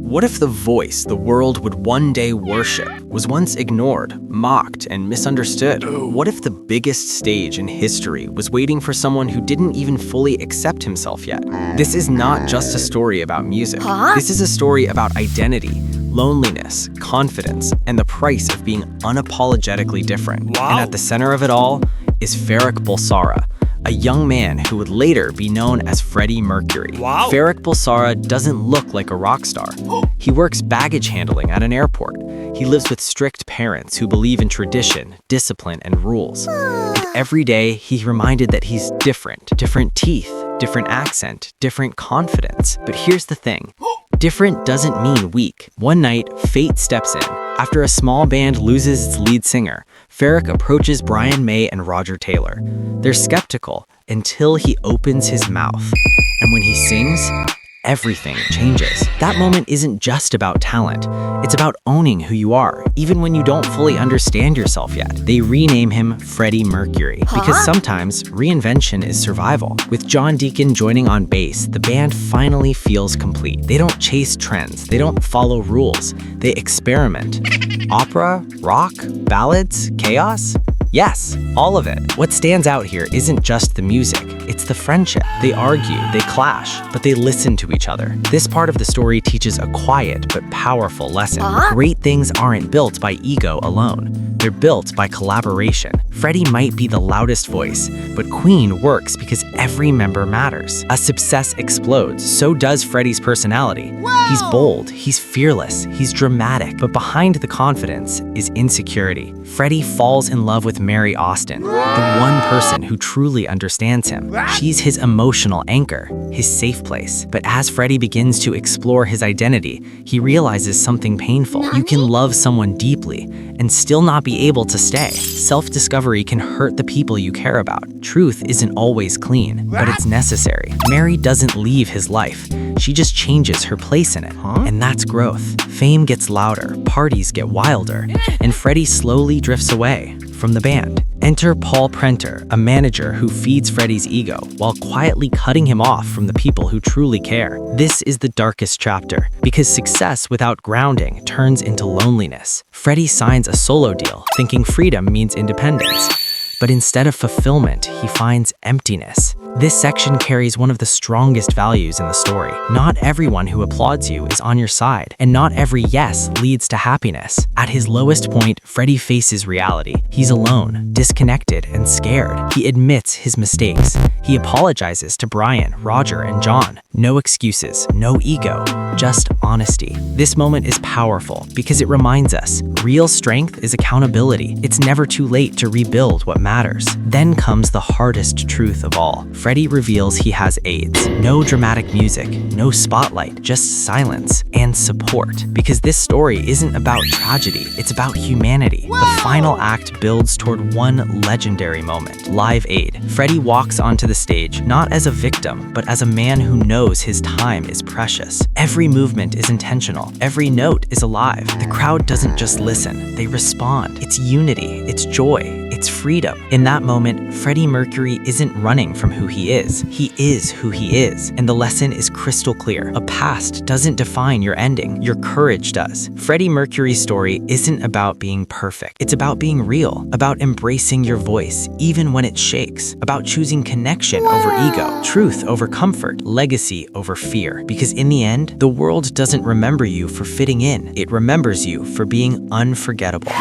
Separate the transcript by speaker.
Speaker 1: What if the voice the world would one day worship was once ignored, mocked, and misunderstood? What if the biggest stage in history was waiting for someone who didn't even fully accept himself yet? This is not just a story about music. This is a story about identity, loneliness, confidence, and the price of being unapologetically different. And at the center of it all is Farrokh Bulsara, a young man who would later be known as Freddie Mercury. Farrokh Bulsara doesn't look like a rock star. He works baggage handling at an airport. He lives with strict parents who believe in tradition, discipline, and rules. And every day, he's reminded that he's different. Different teeth, different accent, different confidence. But here's the thing. Different doesn't mean weak. One night, fate steps in. After a small band loses its lead singer, Farrokh approaches Brian May and Roger Taylor. They're skeptical until he opens his mouth. And when he sings, everything changes. That moment isn't just about talent. It's about owning who you are, even when you don't fully understand yourself yet. They rename him Freddie Mercury because sometimes reinvention is survival. With John Deacon joining on bass, the band finally feels complete. They don't chase trends. They don't follow rules. They experiment. Opera, rock, ballads, chaos? Yes, all of it. What stands out here isn't just the music, it's the friendship. They argue, they clash, but they listen to each other. This part of the story teaches a quiet but powerful lesson. Great things aren't built by ego alone. They're built by collaboration. Freddie might be the loudest voice, but Queen works because every member matters. As success explodes, so does Freddie's personality. He's bold, he's fearless, he's dramatic, but behind the confidence is insecurity. Freddie falls in love with Mary Austin, the one person who truly understands him. She's his emotional anchor, his safe place. But as Freddie begins to explore his identity, he realizes something painful. You can love someone deeply and still not be able to stay. Self-discovery can hurt the people you care about. Truth isn't always clean, but it's necessary. Mary doesn't leave his life. She just changes her place in it. And that's growth. Fame gets louder, parties get wilder, and Freddie slowly drifts away from the band. Enter Paul Prenter, a manager who feeds Freddie's ego while quietly cutting him off from the people who truly care. This is the darkest chapter because success without grounding turns into loneliness. Freddie signs a solo deal, thinking freedom means independence. But instead of fulfillment, he finds emptiness. This section carries one of the strongest values in the story. Not everyone who applauds you is on your side, and not every yes leads to happiness. At his lowest point, Freddie faces reality. He's alone, disconnected, and scared. He admits his mistakes. He apologizes to Brian, Roger, and John. No excuses, no ego, just honesty. This moment is powerful because it reminds us, real strength is accountability. It's never too late to rebuild what matters. Then comes the hardest truth of all. Freddie reveals he has AIDS. No dramatic music, no spotlight, just silence and support. Because this story isn't about tragedy, it's about humanity. The final act builds toward one legendary moment, Live Aid. Freddie walks onto the stage not as a victim, but as a man who knows his time is precious. Every movement is intentional. Every note is alive. The crowd doesn't just listen, they respond. It's unity, it's joy, it's freedom. In that moment, Freddie Mercury isn't running from who he is who he is. And the lesson is crystal clear. A past doesn't define your ending, your courage does. Freddie Mercury's story isn't about being perfect. It's about being real, about embracing your voice, even when it shakes, about choosing connection over ego, truth over comfort, legacy over fear. Because in the end, the world doesn't remember you for fitting in. It remembers you for being unforgettable.